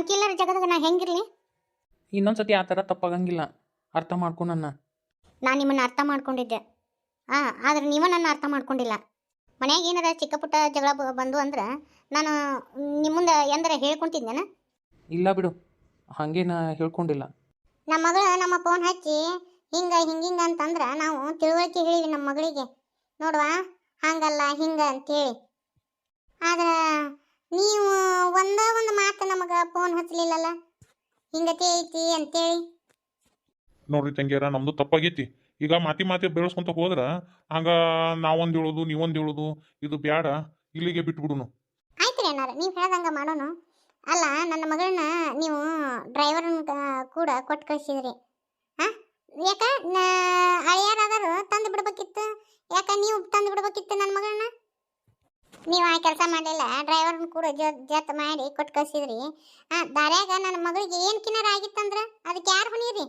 ನಂಬಿಕೆ ಜಗದಾಗ ನಾ ಹೆಂಗಿರ್ಲಿ? ಇನ್ನೊಂದ್ಸತಿ ಆ ಥರ ತಪ್ಪಾಗಂಗಿಲ್ಲ, ಅರ್ಥ ಮಾಡ್ಕೊ ನನ್ನ. ನಾನು ನಿಮ್ಮನ್ನು ಅರ್ಥ ಮಾಡ್ಕೊಂಡಿದ್ದೆ, ಆದ್ರೆ ನೀವ ನನ್ನ ಅರ್ಥ ಮಾಡ್ಕೊಂಡಿಲ್ಲ. ಮನ್ಯಾಗ ಏನಾರ ಚಿಕ್ಕ ಪುಟ್ಟ ಜಗಳ ಬಂದು ಅಂದ್ರೆ ನಾನು ನಿಮ್ಮ ಮುಂದೆ ಎಂದರೆ ಹೇಳ್ಕೊಂತಿದ್ದೇನೆ? ಇಲ್ಲ ಬಿಡು, ಹಾಗೇನ ಹೇಳ್ಕೊಂಡಿಲ್ಲ. ನಮ್ಮ ಮಗಳು ನಮ್ಮ ಫೋನ್ ಹಚ್ಚಿ ಹಿಂಗೆ ಅಂತಂದ್ರೆ ನಾವು ತಿಳುವಳಿಕೆ ಹೇಳಿವಿ ನಮ್ಮ ಮಗಳಿಗೆ, ನೋಡುವ ಹಂಗಲ್ಲ ಹಿಂಗೆ ಅಂತೇಳಿ. ಆದ್ರೆ ನೀವು ಒಂದು ಮಾತು ನಮಗೆ ಫೋನ್ ಹಚ್ಚಲಿಲ್ಲಲ್ಲ, ಹಿಂಗತಿ ಐತಿ ಅಂತೇಳಿ. ನೋಡ್ರಿ ತಂಗಿಯರ, ನಮ್ದು ತಪ್ಪಾಗೈತಿ. ಈಗ ಮಾತಿ ಬೆಳೆಸ್ಕೊಂತ ಹೋದ್ರ ಹಂಗ ನಾವೊಂದು ಹೇಳೋದು ನೀವೊಂದು ಹೇಳೋದು ಇದು ಬ್ಯಾಡ, ಇಲ್ಲಿಗೆ ಬಿಟ್ಬಿಡುನು. ಆಯ್ತು ರೀ ಅಣ್ಣಾರ, ನೀವು ಹೇಳ್ದಂಗೆ ಮಾಡೋಣ. ಅಲ್ಲ, ನನ್ನ ಮಗಳನ್ನ ನೀವು ಡ್ರೈವರ್ನ ಕೂಡ ಕೊಟ್ಟು ಕಳಿಸಿದ್ರಿ. ಯಾಕ ಹಳೆಯರಾದರೂ ತಂದು ಬಿಡ್ಬೇಕಿತ್ತು, ಯಾಕ ನೀವು ತಂದು ಬಿಡ್ಬೇಕಿತ್ತು ನನ್ನ ಮಗಳನ್ನ? ನೀವು ಆ ಕೆಲಸ ಮಾಡಲಿಲ್ಲ, ಡ್ರೈವರ್ನ ಕೂಡ ಜತ್ ಮಾಡಿ ಕೊಟ್ಟು ಕಳಿಸಿದ್ರಿ. ದಾರ್ಯಾಗ ನನ್ನ ಮಗಳಿಗೆ ಏನು ಕಿನ್ನರ ಆಗಿತ್ತಂದ್ರೆ ಅದಕ್ಕೆ ಯಾರು ಹೊಣೀರಿ?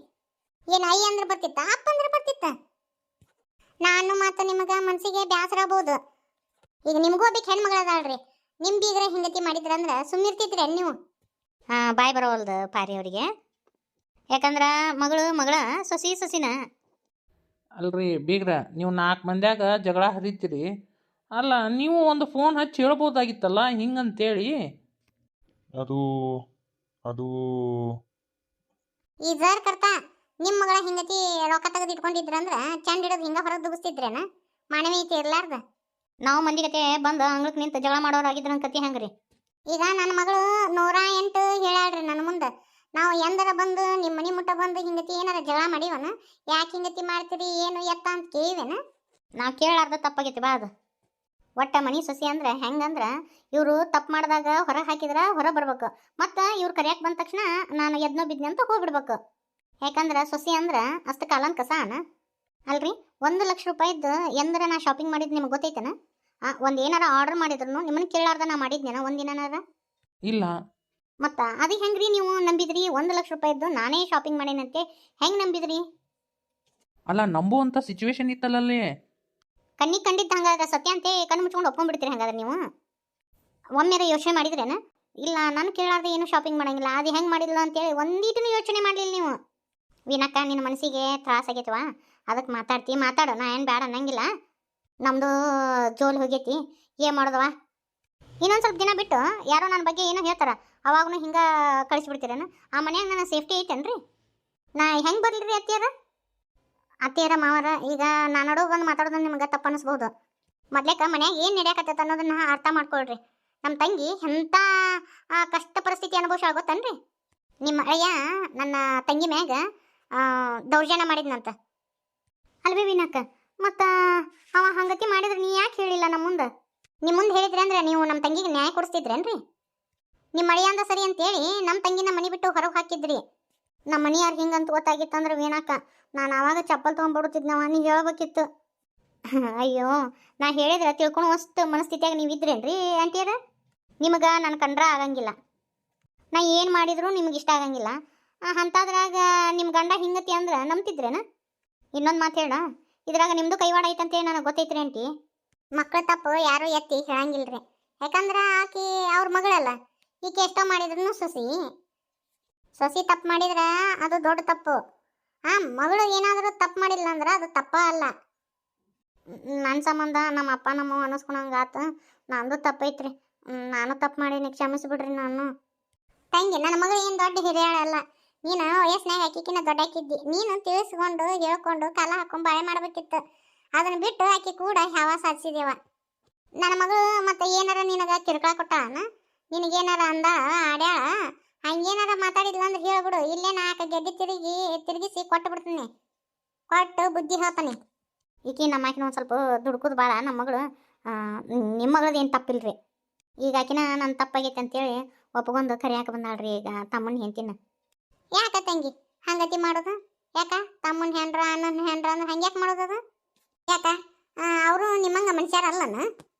ಏನು ಐ ಅಂದ್ರೆ ಬರ್ತಿತ್ತ, ಅಪ್ಪ ಅಂದ್ರೆ ಬರ್ತಿತ್ತ? ನಾನು ಮತ್ತು ನಿಮಗೆ ಮನಸ್ಸಿಗೆ ಬೇಸರ ಆಗ್ಬೋದು. ಈಗ ನಿಮಗೂ ಒಬ್ಬಕ್ಕೆ ಹೆಣ್ಮಗಳದಾಳ್ರಿ, ನಿಮ್ಮ ಬೀಗ್ರೆ ಹಿಂಗತಿ ಮಾಡಿದ್ರಂದ್ರೆ ಸುಮ್ಮಿರ್ತಿದ್ರಿ ನೀವು? ಬಾಯ್ ಬರೋವಲ್ದು ಪಾರಿ ಅವರಿಗೆ. ಯಾಕಂದ್ರೆ ಮಗಳ ಸೊಸಿನ. ಅಲ್ರಿ ಬೀಗ್ರ, ನೀವು 4 ಮಂದ್ಯಾಗ ಜಗಳ ಹರಿತೀರಿ. ಅಲ್ಲ, ನೀವು ಒಂದು ಫೋನ್ ಹಚ್ಚಿ ಹೇಳ್ಬೋದಾಗಿತ್ತಲ್ಲ ಹಿಂಗಂತೇಳಿ. ಅದು ಅದು ಈ ಜರ್ ಕರ್ತಾ ನಿಮ್ಮ ಮಗಳ ಹಿಂಗತಿ ರೊಕ್ಕ ತೆಗೆದು ಇಟ್ಕೊಂಡಿದ್ರಂದ್ರೆ ಚಂಡ್ ಹಿಡಿದು ಹಿಂಗೆ ಹೊರಗೆ ದುಗಿಸ್ತಿದ್ರೇನ? ಮಾನವೀಯತೆ ಇರ್ಲಾರ್ದ ನಾವು ಮಂದಿ ಕತೆ ಬಂದು ಅಂಗ್ಳಕ್ಕೆ ನಿಂತು ಜಗಳ ಮಾಡೋರಾಗಿದ್ರ ಕತಿ ಹಂಗ್ರಿ. ಈಗ ನನ್ನ ಮಗಳು 108 ಹೇಳ್ಯಾಳ್ರಿ ನನ್ನ ಮುಂದೆ. ನಾವು ಎಂದರ ಬಂದು ನಿಮ್ಮ ಮನೆ ಮುಟ್ಟ ಬಂದು ಹಿಂಗತಿ ಏನಾರ ಜಗಳ ಮಾಡೀವನ? ಯಾಕೆ ಹಿಂಗತಿ ಮಾಡ್ತೀರಿ ಏನು ಎತ್ತ ಅಂತ ಕೇಳಿವೇನ? ನಾವು ಕೇಳಾರ್ದ ತಪ್ಪಾಗೈತಿ ಬಾ. ಅದು ಒಟ್ಟ ಮನಿ ಸೊಸಿ ಅಂದ್ರೆ ಹೆಂಗಂದ್ರೆ ಇವರು ತಪ್ಪು ಮಾಡಿದಾಗ ಹೊರಗೆ ಹಾಕಿದ್ರೆ ಹೊರ ಬರ್ಬೇಕು, ಮತ್ತು ಇವ್ರು ಕರಿಯಾಕೆ ಬಂದ ತಕ್ಷಣ ನಾನು ಎದ್ನೋ ಬಿದ್ನಿ ಅಂತ ಹೋಗ್ಬಿಡ್ಬೇಕು. ಯಾಕಂದ್ರೆ ಸೊಸಿ ಅಂದ್ರೆ ಅಷ್ಟು ಕಾಲನ್ ಕಸಾನ ಅಲ್ರಿ. 1 ಲಕ್ಷ ರೂಪಾಯಿದ್ದು ಎಂದ್ರೆ ನಾ ಶಾಪಿಂಗ್ ಮಾಡಿದ್ದು ನಿಮ್ಗೆ ಗೊತ್ತೈತೇನ? ಒಂದು ಏನಾರ ಆರ್ಡರ್ ಮಾಡಿದ್ರು ನಿಮ್ಮನ್ನ ಕೇಳಾರ್ದ ನಾ ಮಾಡಿದ್ನೇನ ಒಂದಿನಾರ? ಇಲ್ಲ. ಮತ್ತು ಅದು ಹೆಂಗ್ರಿ ನೀವು ನಂಬಿದ್ರಿ? 1 ಲಕ್ಷ ರೂಪಾಯಿದ್ದು ನಾನೇ ಶಾಪಿಂಗ್ ಮಾಡೇನಂತೆ ಹೆಂಗೆ ನಂಬಿದ್ರಿ? ಅಲ್ಲ, ನಂಬುವಂಥ ಸಿಚುವೇಶನ್ ಇತ್ತಲ್ಲೇ. ಕಣ್ಣಿಗೆ ಕಂಡಿದ್ದು ಹಂಗಾದ್ರೆ ಸತ್ಯ ಅಂತೆ ಕಣ್ಣು ಮುಚ್ಕೊಂಡು ಒಪ್ಕೊಂಡ್ಬಿಡ್ತೀರಿ ಹಂಗಾದ್ರೆ ನೀವು? ಒಮ್ಮೆರ ಯೋಚನೆ ಮಾಡಿದ್ರೇನ? ಇಲ್ಲ, ನಾನು ಕೇಳಾರ್ದೆ ಏನು ಶಾಪಿಂಗ್ ಮಾಡಂಗಿಲ್ಲ, ಅದು ಹೆಂಗೆ ಮಾಡಿಲ್ಲ ಅಂತೇಳಿ ಒಂದೀಟೂ ಯೋಚನೆ ಮಾಡಲಿಲ್ಲ ನೀವು. ವಿನಕ್ಕ, ನಿನ್ನ ಮನಸ್ಸಿಗೆ ತ್ರಾಸಾಗೈತವ, ಅದಕ್ಕೆ ಮಾತಾಡು, ನಾ ಏನು ಬೇಡ ಅನ್ನಂಗಿಲ್ಲ. ನಮ್ಮದು ಜೋಲ್ ಹೋಗೈತಿ, ಏನು ಮಾಡೋದವ? ಇನ್ನೊಂದು ಸ್ವಲ್ಪ ದಿನ ಬಿಟ್ಟು ಯಾರೋ ನನ್ನ ಬಗ್ಗೆ ಏನೋ ಹೇಳ್ತಾರ, ಅವಾಗೂ ಹಿಂಗೆ ಕಳಿಸ್ಬಿಡ್ತೀರೇನು? ಆ ಮನ್ಯಾಗ ನನ್ನ ಸೇಫ್ಟಿ ಐತೇನ್ರಿ? ನಾ ಹೆಂಗೆ ಬರ್ಲಿರಿ ಅತ್ತಿಯರ ಮಾವರ? ಈಗ ನಾನೋಡು ಬಂದು ಮಾತಾಡೋದು ನಿಮ್ಗೆ ತಪ್ಪು ಅನ್ನಿಸ್ಬೋದು. ಮೊದ್ಲೇಕ ಮನ್ಯಾಗ ಏನು ನಡೆಯಕತ್ತೈತೆ ಅನ್ನೋದನ್ನ ಅರ್ಥ ಮಾಡ್ಕೊಳ್ರಿ. ನಮ್ಮ ತಂಗಿ ಎಂಥ ಕಷ್ಟ ಪರಿಸ್ಥಿತಿ ಅನುಭವಿಸ ಗೊತ್ತನ್ರಿ? ನಿಮ್ಮ ಅಯ್ಯ ನನ್ನ ತಂಗಿ ಮ್ಯಾಗ ದೌರ್ಜನ್ಯ ಮಾಡಿದ್ನಂತ ಅಲ್ವೇ ವಿನಾಕ? ಮತ್ತು ಅವ ಹಂಗತಿ ಮಾಡಿದ್ರೆ ನೀ ಯಾಕೆ ಹೇಳಿಲ್ಲ ನಮ್ಮ ಮುಂದೆ? ನಿಮ್ಮ ಮುಂದೆ ಹೇಳಿದ್ರಿ ಅಂದ್ರೆ ನೀವು ನಮ್ಮ ತಂಗಿಗೆ ನ್ಯಾಯ ಕೊಡಿಸ್ತಿದ್ರೇನ್ರಿ? ನಿಮ್ಮ ಮಳೆಯಂದ ಸರಿ ಅಂತೇಳಿ ನಮ್ಮ ತಂಗಿನ ಮನೆ ಬಿಟ್ಟು ಹೊರಗೆ ಹಾಕಿದ್ರಿ. ನಮ್ಮ ಮನೆಯವ್ರು ಹಿಂಗಂತ ಗೊತ್ತಾಗಿತ್ತಂದ್ರೆ ವೀಣಾಕ, ನಾನು ಆವಾಗ ಚಪ್ಪಲ್ ತೊಗೊಂಡ್ಬಿಡುತ್ತಿದ್ನವ, ನೀವು ಹೇಳ್ಬೇಕಿತ್ತು. ಅಯ್ಯೋ, ನಾ ಹೇಳಿದ್ರೆ ತಿಳ್ಕೊಂಡು ಅಷ್ಟು ಮನಸ್ಥಿತಿಯಾಗ ನೀವು ಇದ್ರೇನ್ರಿ ಆಂಟಿಯರ? ನಿಮಗೆ ನನ್ನ ಕಂಡ್ರ ಆಗಂಗಿಲ್ಲ, ನಾ ಏನು ಮಾಡಿದ್ರು ನಿಮ್ಗೆ ಇಷ್ಟ ಆಗಂಗಿಲ್ಲ. ಅಂತಾದ್ರಾಗ ನಿಮ್ಮ ಗಂಡ ಹಿಂಗತಿ ಅಂದ್ರೆ ನಂಬ್ತಿದ್ರೇನ? ಇನ್ನೊಂದು ಮಾತು ಹೇಳ, ಇದ್ರಾಗ ನಿಮ್ಮದು ಕೈವಾಡ ಐತಂತೆ ನನಗೆ ಗೊತ್ತೈತ್ರಿ ಆಂಟಿ. ಮಕ್ಕಳ ತಪ್ಪು ಯಾರೂ ಎತ್ತಿ ಹೇಳಂಗಿಲ್ರಿ, ಯಾಕಂದ್ರೆ ಆಕಿ ಅವ್ರ ಮಗಳಲ್ಲ. ಈಕೆ ಎಷ್ಟೋ ಮಾಡಿದ್ರು ಸೊಸಿ ತಪ್ಪು ಮಾಡಿದ್ರೆ ಅದು ದೊಡ್ಡ ತಪ್ಪು. ಮಗಳು ಏನಾದರೂ ತಪ್ಪು ಮಾಡಿಲ್ಲ ಅಂದ್ರೆ ಅದು ತಪ್ಪ ಅಲ್ಲ. ನನ್ನ ಸಂಬಂಧ ನಮ್ಮ ಅಪ್ಪ ನಮ್ಮವ್ವ ಅನ್ನಿಸ್ಕೊಳಂಗೆ ಆತು, ನಂದು ತಪ್ಪೈತ್ರಿ, ನಾನು ತಪ್ಪು ಮಾಡೀನಿ, ಕ್ಷಮಿಸ್ಬಿಡ್ರಿ. ನಾನು ತಂಗಿ ನನ್ನ ಮಗಳು ಏನು ದೊಡ್ಡ ಹಿರಿಯಳಲ್ಲ, ನೀನು ವಯಸ್ಸಿನಾಗ ಆಕಿಕಿನ ದೊಡ್ಡ ಹಾಕಿದ್ದಿ. ನೀನು ತಿಳಿಸ್ಕೊಂಡು ಹೇಳ್ಕೊಂಡು ಕಾಲ ಹಾಕೊಂಡು ಬಾಳೆ ಮಾಡ್ಬೇಕಿತ್ತು, ಅದನ್ನು ಬಿಟ್ಟು ಆಕಿ ಕೂಡ ಹ್ಯಾವಾಸ ಹಚ್ಚಿದೇವ. ನನ್ನ ಮಗಳು ಮತ್ತೆ ಏನಾರ ನಿನಗೆ ಕಿರ್ಕಳ ಕೊಟ್ಟಾಳನ? ನಿನಗೇನಾರ ಅಂದಾಳ ಆಡ್ಯಾಳ? ಹಂಗೇನಾರ ಮಾತಾಡಿದ್ಲ ಅಂದ್ರೆ ಹೇಳ್ಬಿಡು, ಇಲ್ಲೇ 4 ಗೆಡ್ಡೆ ತಿರುಗಿಸಿ ಕೊಟ್ಟು ಬಿಡ್ತೀನಿ, ಕೊಟ್ಟು ಬುದ್ಧಿ ಹೇಳ್ತಾನೆ. ಈಕಿ ನಮ್ಮ ಆಕಿನ ಒಂದು ಸ್ವಲ್ಪ ದುಡ್ಕೋದು ಭಾಳ. ನಮ್ಮ ಮಗಳು ನಿಮ್ಮ ಮಗಳದ್ದು ಏನು ತಪ್ಪಿಲ್ರಿ. ಈಗ ಆಕಿನ ನನ್ನ ತಪ್ಪಾಗೈತೆ ಅಂತೇಳಿ ಒಪ್ಪಗೊಂಡು ಕರಿಯಾಕೆ ಬಂದಾಳ್ರಿ ಈಗ ತಮ್ಮನ ಹೆಂಡ್ತಿನ. ಯಾಕ ತಂಗಿ ಹಂಗತಿ ಮಾಡೋದು? ಯಾಕ ತಮ್ಮನ ಹೆಂಡ್ರ ಅಣ್ಣನ ಹೆಂಡ್ರ ಅಂದ್ರೆ ಹಂಗೆ ಯಾಕೆ ಮಾಡೋದು? ಯಾಕ ಅವರು ನಿಮ್ಮಂಗೆ ಮನುಷ್ಯರಲ್ಲನ?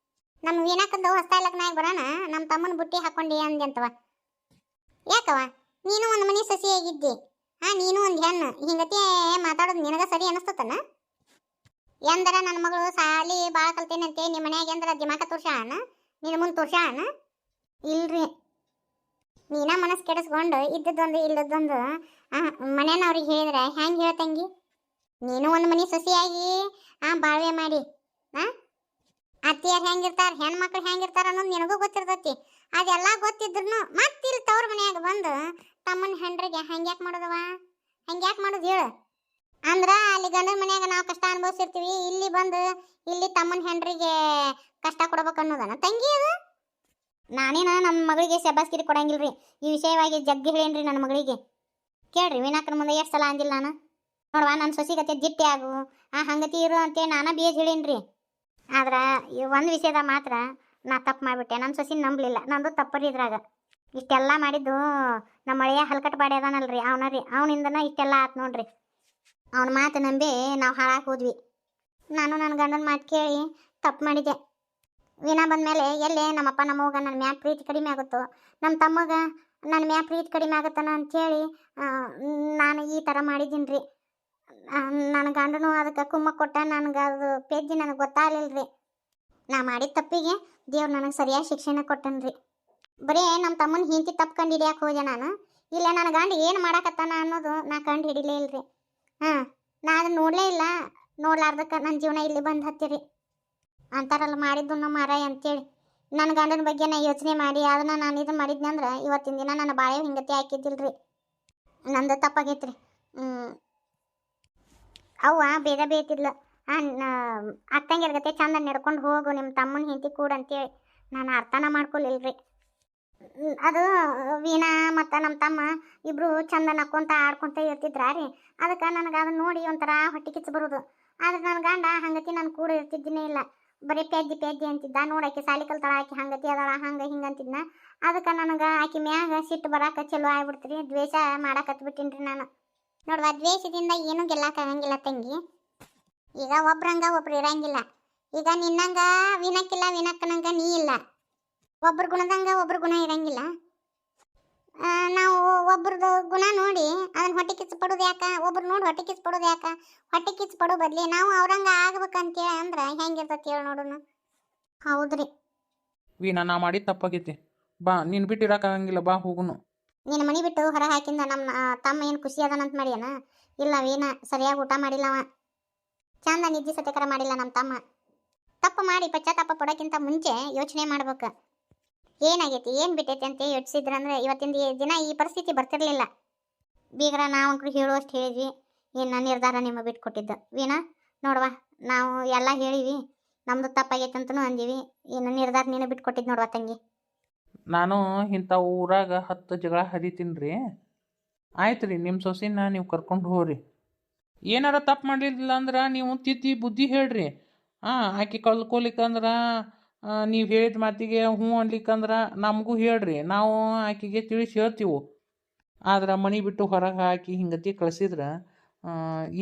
ನಮ್ಮ ವೀಣಾಕಂದು ಹೊಸ್ತಾ ಲಗ್ನಾಗ ಬರೋಣ ನಮ್ಮ ತಮ್ಮನ ಬುಟ್ಟಿ ಹಾಕ್ಕೊಂಡು ಅಂದೆ ಅಂತವ. ಯಾಕವ ನೀನು ಒಂದು ಮನೆ ಸಸಿಯಾಗಿದ್ದಿ, ನೀನು ಒಂದು ಹೆಣ್ಣು, ಹಿಂಗತಿ ಮಾತಾಡೋದು ನಿನಗೆ ಸರಿ ಅನಿಸ್ತತನ? ಎಂದರ ನನ್ನ ಮಗಳು ಸಾಲಿ ಭಾಳ ಕಲ್ತೇನಂತೆ ನಿಮ್ಮ ಮನ್ಯಾಗ ಎಂದರ ದಿಮಾಕ ತೋರ್ಸಾಣ, ನಿನ್ನ ಮುಂದೆ ತೋರ್ಸಾಣ? ಇಲ್ರಿ, ನೀನ ಮನಸ್ಸು ಕೆಡಿಸ್ಕೊಂಡು ಇದ್ದದ್ದೊಂದು ಇಲ್ಲದೊಂದು ಮನೆಯವ್ರಿಗೆ ಹೇಳಿದ್ರೆ ಹೆಂಗೆ ಹೇಳ್ತಂಗಿ? ನೀನು ಒಂದು ಮನೆ ಸೊಸೆಯಾಗಿ ಬಾಳ್ವೆ ಮಾಡಿ ಅತ್ತಿಯರು ಹೆಂಗಿರ್ತಾರೆ, ಹೆಣ್ಮಕ್ಳು ಹೆಂಗಿರ್ತಾರ ಅನ್ನೋದು ನಿನಗೂ ಗೊತ್ತಿರ್ತೈತಿ. ಅದೆಲ್ಲ ಗೊತ್ತಿದ್ರು ಮತ್ತೆ ಇಲ್ಲಿ ತವ್ರ ಮನ್ಯಾಗ ಬಂದು ತಮ್ಮನ ಹೆಂಡ್ರಿಗೆ ಹಂಗ್ಯಾಕೆ ಮಾಡೋದವ? ಹಂಗ್ಯಾಕೆ ಮಾಡೋದು ಹೇಳು? ಅಂದ್ರೆ ಅಲ್ಲಿ ಗಂಡನ ಮನ್ಯಾಗ ನಾವು ಕಷ್ಟ ಅನುಭವಿಸಿರ್ತೀವಿ, ಇಲ್ಲಿ ಬಂದು ಇಲ್ಲಿ ತಮ್ಮನ ಹೆಂಡ್ರಿಗೆ ಕಷ್ಟ ಕೊಡ್ಬೇಕು ಅನ್ನೋದನ್ನ ತಂಗಿ ಅದು. ನಾನೇನ ನಮ್ಮ ಮಗಳಿಗೆ ಶಬಾಸ್ಗಿರಿ ಕೊಡಂಗಿಲ್ರಿ. ಈ ವಿಷಯವಾಗಿ ಜಗ್ಗಿ ಹೇಳೇನ್ರಿ ನನ್ನ ಮಗಳಿಗೆ. ಕೇಳ್ರಿ ವೀಣಾಕನ ಮುಂದೆ ಎಷ್ಟು ಸಲ ಅಂದಿಲ್ಲ ನಾನು. ನೋಡ್ವಾ ನನ್ನ ಸೊಸಿಗತ್ತೆ ಜಿಟ್ಟಿ ಆಗು ಹಂಗತಿ ಇರು ಅಂತೇಳಿ ನಾನು ಬೇಜ್ ಹೇಳೇನ್ರಿ. ಆದ್ರೆ ಈ ಒಂದು ವಿಷಯದಾಗ ಮಾತ್ರ ನಾ ತಪ್ಪು ಮಾಡಿಬಿಟ್ಟೆ. ನನ್ನ ಸೊಸಿನ ನಂಬಲಿಲ್ಲ, ನಂದು ತಪ್ಪರಿ ಇದ್ರಾಗ. ಇಷ್ಟೆಲ್ಲ ಮಾಡಿದ್ದು ನಮ್ಮ ಮಳೆಯ ಹಲ್ಕಟ್ಟು ಬಾಡಿ ಅದಾನಲ್ರಿ ಅವನರಿ, ಅವನಿಂದನ ಇಷ್ಟೆಲ್ಲ ಆತು ನೋಡ್ರಿ. ಅವನ ಮಾತು ನಂಬಿ ನಾವು ಹಾಳಾಗಿ ಹೋದ್ವಿ. ನಾನು ನನ್ನ ಗಂಡನ ಮಾತು ಕೇಳಿ ತಪ್ಪು ಮಾಡಿದ್ದೆ. ವೀಣಾ ಬಂದಮೇಲೆ ಎಲ್ಲೇ ನಮ್ಮಪ್ಪ ನಮ್ಮವ್ಗ ನನ್ನ ಮ್ಯಾಗ ಪ್ರೀತಿ ಕಡಿಮೆ ಆಗುತ್ತೋ, ನಮ್ಮ ತಮ್ಮಗ ನನ್ನ ಮ್ಯಾಗ ಪ್ರೀತಿ ಕಡಿಮೆ ಆಗುತ್ತಾನ ಅಂಥೇಳಿ ನಾನು ಈ ಥರ ಮಾಡಿದ್ದೀನಿ ರೀ. ನನ್ನ ಗಂಡನು ಅದಕ್ಕೆ ಕುಮ್ಮ ಕೊಟ್ಟ, ನನಗೆ ಅದು ಪೆಜ್ಜಿ ನನಗೆ ಗೊತ್ತಾಗಲಿಲ್ಲ. ನಾ ಮಾಡಿದ ತಪ್ಪಿಗೆ ದೇವ್ರು ನನಗೆ ಸರಿಯಾಗಿ ಶಿಕ್ಷಣ ಕೊಟ್ಟನ್ರಿ. ಬರೀ ನಮ್ಮ ತಮ್ಮನ ಹಿಂತಿ ತಪ್ಪು ಕಂಡು ಹಿಡಿಯಕ್ಕೆ ಹೋದೆ ನಾನು. ಇಲ್ಲ ನನ್ನ ಗಂಡ ಏನು ಮಾಡಾಕತ್ತಾನ ಅನ್ನೋದು ನಾ ಕಂಡು ಹಿಡಿಲೇ ಇಲ್ರಿ. ನಾ ಅದನ್ನ ನೋಡಲೇ ಇಲ್ಲ. ನೋಡ್ಲಾರ್ದಕ್ಕೆ ನನ್ನ ಜೀವನ ಇಲ್ಲಿ ಬಂದು ಹತ್ತಿರಿ ಅಂತಾರಲ್ಲ, ಮಾಡಿದ್ದು ನಮ್ಮ ಮಾರಾಯ ಅಂತೇಳಿ ನನ್ನ ಗಂಡನ ಬಗ್ಗೆ ನಾ ಯೋಚನೆ ಮಾಡಿ ಅದನ್ನ ನಾನು ಇದನ್ನು ಮಾಡಿದ್ನಿ ಅಂದ್ರೆ ಇವತ್ತಿನ ದಿನ ನನ್ನ ಬಾಳೆ ಹಿಂಗತಿ ಹಾಕಿದ್ದಿಲ್ರಿ. ನಂದು ತಪ್ಪಾಗೈತ್ರಿ. ಅವ್ವ ಬೇಗ ಬೇಯ್ತಿದ್ಲು, ಅಕ್ಕಂಗಿರ ಗತೆ ಚಂದ ನಡ್ಕೊಂಡು ಹೋಗು ನಿಮ್ಮ ತಮ್ಮನ ಹಿಂತಿ ಕೂಡ ಅಂತೇಳಿ ನಾನು ಅರ್ಥನ ಮಾಡ್ಕೊಲಿಲ್ರಿ. ಅದು ವೀಣಾ ಮತ್ತು ನಮ್ಮ ತಮ್ಮ ಇಬ್ಬರು ಚಂದ ನಕ್ಕೊಂತ ಆಡ್ಕೊತ ಇರ್ತಿದ್ರ ರೀ. ಅದಕ್ಕೆ ನನಗೆ ಅದನ್ನ ನೋಡಿ ಒಂಥರ ಹೊಟ್ಟೆ ಕಿಚ್ಚು ಬರೋದು. ಆದ್ರೆ ನನ್ನ ಗಂಡ ಹಂಗತಿ ನಾನು ಕೂಡ ಇರ್ತಿದ್ದೀನೇ ಇಲ್ಲ, ಬರೀ ಪೆಜ್ಜಿ ಅಂತಿದ್ದ. ನೋಡಾಕಿ ಸಾಲಿ ಕಲ್ತಾಳ, ಆಕಿ ಹಂಗತಿ ಅದಾಳ ಹಂಗೆ ಹಿಂಗೆ ಅಂತಿದ್ನ. ಅದಕ್ಕೆ ನನಗೆ ಆಕಿ ಮ್ಯಾಗ ಸಿಟ್ಟು ಬರಾಕ ಚಲೋ ಆಗ್ಬಿಡ್ತೀರಿ, ದ್ವೇಷ ಮಾಡಾಕತ್ಬಿಟ್ಟಿನ್ರಿ ನಾನು. ನೋಡುವ, ದ್ವೇಷದಿಂದ ಏನೂ ಗೆಲ್ಲಕ್ಕಾಗಂಗಿಲ್ಲ ತಂಗಿ. ಈಗ ಒಬ್ರಂಗ ಒಬ್ರು ಇರಂಗಿಲ್ಲ. ಈಗ ನಿನ್ನಂಗ ವಿನಕ್ಕಿಲ್ಲ, ವಿನಕ್ಕನಂಗ ನೀ ಇಲ್ಲ. ಒಬ್ರು ಗುಣದಂಗ ಒಬ್ರು ಗುಣ ಇರಂಗಿಲ್ಲ. ನಾವು ಒಬ್ರದ್ದು ಗುಣ ನೋಡಿ ಅದನ್ನ ಹೊಟ್ಟೆ ಕಿಚ್ಚು ಪಡೋದು ಯಾಕೆ? ಒಬ್ರು ನೋಡಿ ಹೊಟ್ಟೆ ಕಿಚ್ಚು ಪಡೋದು ಯಾಕೆ? ಹೊಟ್ಟೆ ಕಿಚ್ಚು ಪಡೋ ಬದಲಿ ನಾವು ಅವ್ರಂಗ ಆಗ್ಬೇಕಂತೇಳಿ ಅಂದ್ರೆ ಹೆಂಗಿರ್ತೈತಿ ಹೇಳಿ ನೋಡೋಣ. ಹೌದ್ರಿ ವೀಣಾ, ನಾ ಮಾಡಿದ ತಪ್ಪಾಗೈತಿ. ಬಾ, ನೀನು ಬಿಟ್ಟು ಇರೋಕ್ಕಾಗಂಗಿಲ್ಲ, ಬಾ ಹೋಗುನು. ನಿನ್ನ ಮನೆ ಬಿಟ್ಟು ಹೊರ ಹಾಕಿಂದ ನಮ್ಮ ತಮ್ಮ ಏನು ಖುಷಿ ಅದಾನಂತ ಮಾಡ್ಯಾನ? ಇಲ್ಲ ವೀಣಾ, ಸರಿಯಾಗಿ ಊಟ ಮಾಡಿಲ್ಲ ಅವ, ಚಂದ ನಿದ್ದೆ ಸತ್ಯಕರ ಮಾಡಿಲ್ಲ ನಮ್ಮ ತಮ್ಮ. ತಪ್ಪು ಮಾಡಿ ಪಶ್ಚಾತ್ತಾಪ ಪಡೋಕ್ಕಿಂತ ಮುಂಚೆ ಯೋಚನೆ ಮಾಡ್ಬೇಕು. ಏನಾಗೈತಿ, ಏನು ಬಿಟ್ಟೈತಿ ಅಂತ ಯೋಚಿಸಿದ್ರಂದ್ರೆ ಇವತ್ತಿನ ದಿನ ಈ ಪರಿಸ್ಥಿತಿ ಬರ್ತಿರ್ಲಿಲ್ಲ. ಬೀಗ್ರ ನಾವಂಕ್ರು ಹೇಳುವಷ್ಟು ಹೇಳಿದ್ವಿ. ಇನ್ನು ನಿರ್ಧಾರ ನಿಮ್ಮ ಬಿಟ್ಟು ಕೊಟ್ಟಿದ್ದು. ವೀಣಾ ನೋಡುವ, ನಾವು ಎಲ್ಲ ಹೇಳಿವಿ, ನಮ್ಮದು ತಪ್ಪಾಗೈತೆ ಅಂತಲೂ ಅಂದೀವಿ. ಇನ್ನು ನಿರ್ಧಾರ ನೀನು ಬಿಟ್ಟು ಕೊಟ್ಟಿದ್ದು ನೋಡುವ ತಂಗಿ. ನಾನು ಇಂಥ ಊರಾಗ 10 ಜಗಳ ಹರಿತೀನಿ ರೀ. ಆಯ್ತು ರೀ, ನಿಮ್ಮ ಸೊಸಿನ ನೀವು ಕರ್ಕೊಂಡು ಹೋಗ್ರಿ. ಏನಾರ ತಪ್ಪು ಮಾಡಲಿಲ್ಲ ಅಂದ್ರೆ ನೀವು ತಿದ್ದಿ ಬುದ್ಧಿ ಹೇಳ್ರಿ. ಆಕೆ ಕಲ್ಕೊಲಿಕ್ಕಂದ್ರೆ ನೀವು ಹೇಳಿದ ಮಾತಿಗೆ ಹ್ಞೂ ಅನ್ಲಿಕ್ಕಂದ್ರೆ ನಮಗೂ ಹೇಳ್ರಿ, ನಾವು ಆಕೆಗೆ ತಿಳಿಸಿ ಹೇಳ್ತೀವಿ. ಆದ್ರೆ ಮನೆ ಬಿಟ್ಟು ಹೊರಗೆ ಹಾಕಿ ಹಿಂಗತಿ ಕಳಿಸಿದ್ರೆ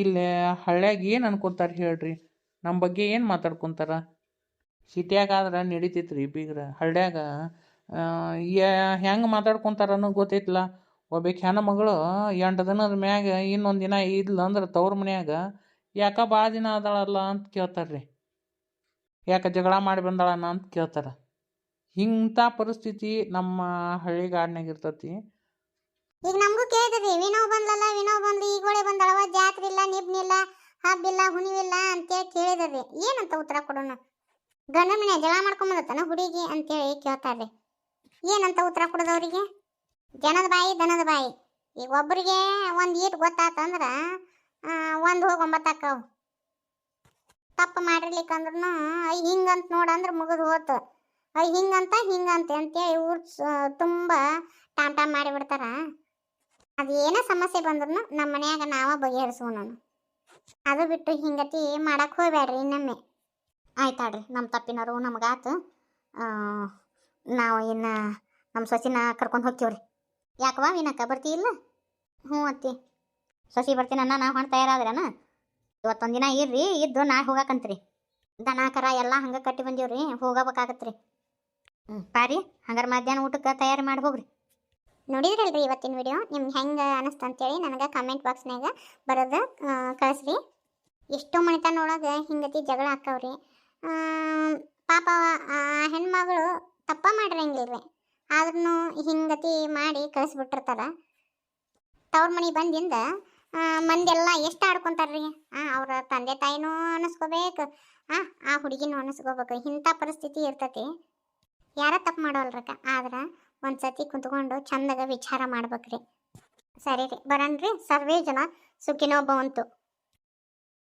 ಇಲ್ಲೇ ಹಳ್ಳ್ಯಾಗ ಏನು ಅನ್ಕೊತಾರೆ ಹೇಳ್ರಿ? ನಮ್ಮ ಬಗ್ಗೆ ಏನು ಮಾತಾಡ್ಕೊತಾರ? ಸಿಟಿಯಾಗಾದ್ರೆ ನಡೀತೈತೆ ರೀ ಬೀಗ್ರ. ಹಳ್ಳ್ಯಾಗ ಹೆಂಗೆ ಮಾತಾಡ್ಕೊತಾರ ಅನ್ನೋದು ಗೊತ್ತೈತಿಲ್ಲ. ಒಬ್ಬಾಕಿ ಹೆಣ್ಣು ಮಗಳು 8 ದಿನದ ಮ್ಯಾಗ ಇನ್ನೊಂದು ದಿನ ಇದ್ಲು ಅಂದ್ರೆ ತವ್ರ ಮನ್ಯಾಗ ಯಾಕೆ ಭಾಳ ದಿನ ಅದಾಳಲ್ಲ ಅಂತ ಕೇಳ್ತಾರೆ ರೀ. ಯಾಕೆ ಜಗಳ ಮಾಡಿ ಬಂದಾಳನ್ನ ಅಂತ ಕೇಳ್ತಾರೆ. ಇಂಥ ಪರಿಸ್ಥಿತಿ ನಮ್ಮ ಹಳ್ಳಿಗಾಡ್ನಾಗ ಇರ್ತೈತಿ. ಈಗ ನಮಗೂ ಕೇಳಿದ್ರಿ, ವಿನೋ ಬಂದ್ಲಲ್ಲ, ವಿನೋ ಬಂದ್ಲಿ, ಈಗೋಳೆ ಬಂದಳವ, ಜಾತ್ರೆ ಇಲ್ಲ, ನಿಬ್ನಿಲ್ಲ, ಹಬ್ಬಿಲ್ಲ, ಹುಣಿವಿಲ್ಲ ಅಂತೇಳಿ ಕೇಳಿದ್ರಿ. ಏನಂತ ಉತ್ತರ ಕೊಡೋಣ? ಗಂಡನ ಮನೆ ಜಗಳ ಮಾಡ್ಕೊಂಬಂದತನ ಹುಡುಗಿ ಅಂತೇಳಿ ಕೇಳ್ತಾರೆ. ಏನಂತ ಉತ್ತರ ಕೊಡೋದವ್ರಿಗೆ? ಜನದ ಬಾಯಿ ದನದ ಬಾಯಿ. ಈಗ ಒಬ್ಬರಿಗೆ ಒಂದು ಈಟ್ ಗೊತ್ತಾತಂದ್ರೆ 1 ಹೋಗಿ 9 ಆಕ್ಕವು. ತಪ್ಪು ಮಾಡಿರ್ಲಿಕ್ಕಂದ್ರೂ ಹಿಂಗಂತ ನೋಡಂದ್ರೆ ಮುಗಿದು ಹೋತು. ಹಿಂಗಂತ ಅಂತೇಳಿ ಊರು ತುಂಬ ಟಾಮ್ ಮಾಡಿಬಿಡ್ತಾರ. ಅದು ಏನೋ ಸಮಸ್ಯೆ ಬಂದ್ರೂ ನಮ್ಮ ಮನ್ಯಾಗ ನಾವ ಬಗೆಹರಿಸುವ. ಅದು ಬಿಟ್ಟು ಹಿಂಗತಿ ಮಾಡಕ್ಕೆ ಹೋಗ್ಬೇಡ್ರಿ ಇನ್ನೊಮ್ಮೆ. ಆಯ್ತಾಡ್ರಿ, ನಮ್ಮ ತಪ್ಪಿನವರು ನಮಗಾತು. ನಾವು ಇನ್ನು ನಮ್ಮ ಸೊಸಿನ ಕರ್ಕೊಂಡು ಹೋಗ್ತೀವ್ರಿ. ಯಾಕವಾ ವಿನಕ್ಕ ಬರ್ತೀಯಿಲ್ಲ? ಹ್ಞೂ ಅತ್ತಿ, ಸೊಸಿ ಬರ್ತೀನನ್ನ ನಾವು ಹಣ್ಣು ತಯಾರಾದ್ರನ? ಇವತ್ತೊಂದು ದಿನ ಇರ್ರಿ, ಇದ್ದು ನಾಳೆ ಹೋಗಕ್ಕಂತ್ರಿ. ದನ ಕರ ಎಲ್ಲ ಹಂಗೆ ಕಟ್ಟಿ ಬಂದೀವ್ರಿ, ಹೋಗಬೇಕಾಗತ್ರಿ. ಪಾರಿ ಹಂಗಾರೆ ಮಧ್ಯಾಹ್ನ ಊಟಕ್ಕೆ ತಯಾರಿ ಮಾಡಿ ಹೋಗ್ರಿ. ನೋಡಿದ್ರಲ್ರಿ ಇವತ್ತಿನ ವಿಡಿಯೋ, ನಿಮ್ಗೆ ಹೆಂಗೆ ಅನಿಸ್ತು ಅಂತೇಳಿ ನನಗೆ ಕಮೆಂಟ್ ಬಾಕ್ಸ್ನಾಗ ಬರೋದು ಕಳಿಸ್ರಿ. ಎಷ್ಟೋ ಮನೆತನೊಳಗೆ ಹಿಂಗತಿ ಜಗಳ ಹಾಕವ್ರಿ. ಪಾಪ ಹೆಣ್ಮಗಳು ತಪ್ಪ ಮಾಡಿರಂಗಿಲ್ರಿ, ಆದ್ರೂ ಹಿಂಗತಿ ಮಾಡಿ ಕಳಿಸ್ಬಿಟ್ಟಿರ್ತಾರ. ತವ್ರ ಮನೆ ಬಂದಿಂದ ಮಂದೆಲ್ಲ ಎಷ್ಟು ಆಡ್ಕೊಂತಾರ್ರಿ. ಅವ್ರ ತಂದೆ ತಾಯಿನೂ ಅನ್ನಿಸ್ಕೋಬೇಕು, ಆ ಹುಡುಗಿನೂ ಅನ್ನಿಸ್ಕೋಬೇಕು. ಇಂಥ ಪರಿಸ್ಥಿತಿ ಇರ್ತತಿ. ಯಾರ ತಪ್ಪು ಮಾಡೋಲ್ರಕ್ಕ. ಆದ್ರೆ ಒಂದ್ಸತಿ ಕುಂತ್ಕೊಂಡು ಚಂದಾಗ ವಿಚಾರ ಮಾಡ್ಬೇಕ್ರಿ. ಸರಿ ರೀ, ಬರನ್ರಿ. ಸರ್ವೇ ಜನ ಸುಖಿನೋ ಭವಂತು.